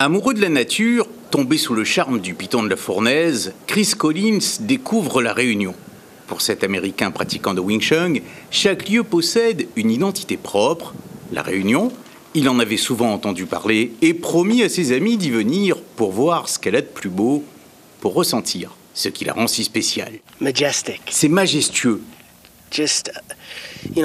Amoureux de la nature, tombé sous le charme du piton de la fournaise, Chris Collins découvre la Réunion. Pour cet Américain pratiquant de Wing Chun, chaque lieu possède une identité propre. La Réunion, il en avait souvent entendu parler et promis à ses amis d'y venir pour voir ce qu'elle a de plus beau, pour ressentir ce qui la rend si spéciale. Majestic. C'est majestueux. Just,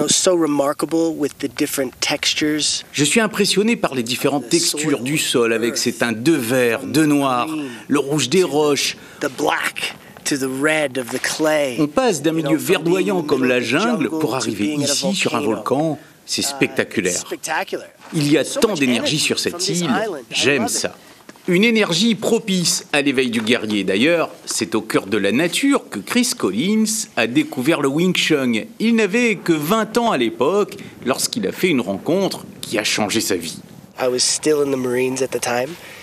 so remarkable with the different textures. Je suis impressionné par les différentes textures du sol avec ses teintes de vert, de noir, le rouge des roches. The black to the red of the clay. On passe d'un milieu verdoyant comme la jungle pour arriver ici sur un volcan. C'est spectaculaire. Il y a tant d'énergie sur cette île, j'aime ça. Une énergie propice à l'éveil du guerrier. D'ailleurs, c'est au cœur de la nature que Chris Collins a découvert le Wing Chun. Il n'avait que 20 ans à l'époque lorsqu'il a fait une rencontre qui a changé sa vie.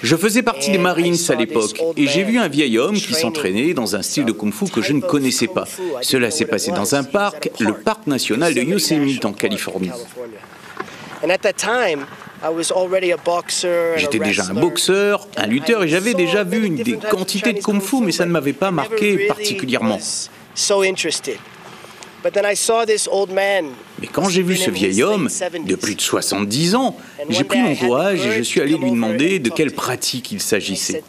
Je faisais partie des Marines à l'époque et j'ai vu un vieil homme qui s'entraînait dans un style de kung-fu que je ne connaissais pas. Cela s'est passé dans un parc, le parc national de Yosemite en Californie. J'étais déjà un boxeur, un lutteur et j'avais déjà vu des quantités de kung-fu, mais ça ne m'avait pas marqué particulièrement. Mais quand j'ai vu ce vieil homme, de plus de 70 ans, j'ai pris mon courage et je suis allé lui demander de quelle pratique il s'agissait.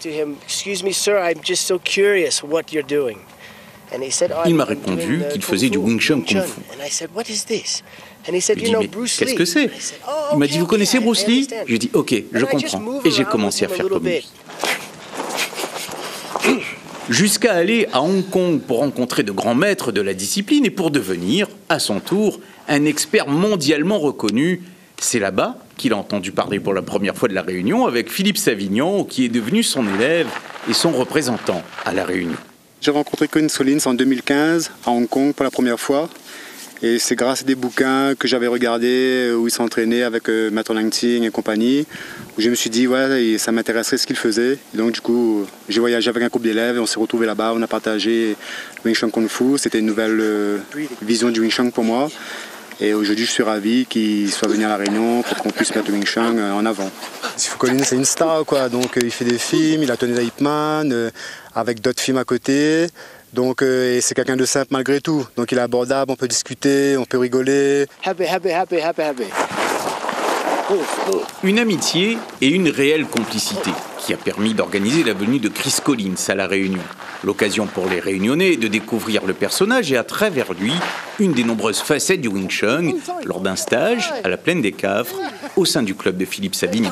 Il m'a répondu qu'il faisait du Wing Chun Kung Fu. Je lui ai dit, mais qu'est-ce que c'est? Il m'a dit, vous connaissez Bruce Lee? J'ai dit, ok, je comprends. Et j'ai commencé à faire comme lui. Jusqu'à aller à Hong Kong pour rencontrer de grands maîtres de la discipline et pour devenir, à son tour, un expert mondialement reconnu. C'est là-bas qu'il a entendu parler pour la première fois de la Réunion avec Philippe Savignon, qui est devenu son élève et son représentant à la Réunion. J'ai rencontré Chris Collins en 2015 à Hong Kong pour la première fois. Et c'est grâce à des bouquins que j'avais regardés où il s'entraînait avec Maître Lang Ting et compagnie, où je me suis dit, ouais, ça m'intéresserait ce qu'il faisait. Et donc, du coup, j'ai voyagé avec un groupe d'élèves et on s'est retrouvés là-bas. On a partagé le Wing Chun Kung Fu. C'était une nouvelle vision du Wing Chun pour moi. Et aujourd'hui, je suis ravi qu'il soit venu à La Réunion pour qu'on puisse mettre le Wing Chun en avant. Philippe Collins, c'est une star, quoi. Donc, il fait des films, il a tourné dans Ip Man, avec d'autres films à côté. Donc, c'est quelqu'un de simple malgré tout. Donc, il est abordable, on peut discuter, on peut rigoler. Happy. Une amitié et une réelle complicité qui a permis d'organiser la venue de Chris Collins à La Réunion. L'occasion pour les Réunionnais de découvrir le personnage et à travers lui, une des nombreuses facettes du Wing Chun lors d'un stage à la Plaine des Cafres au sein du club de Philippe Savignon.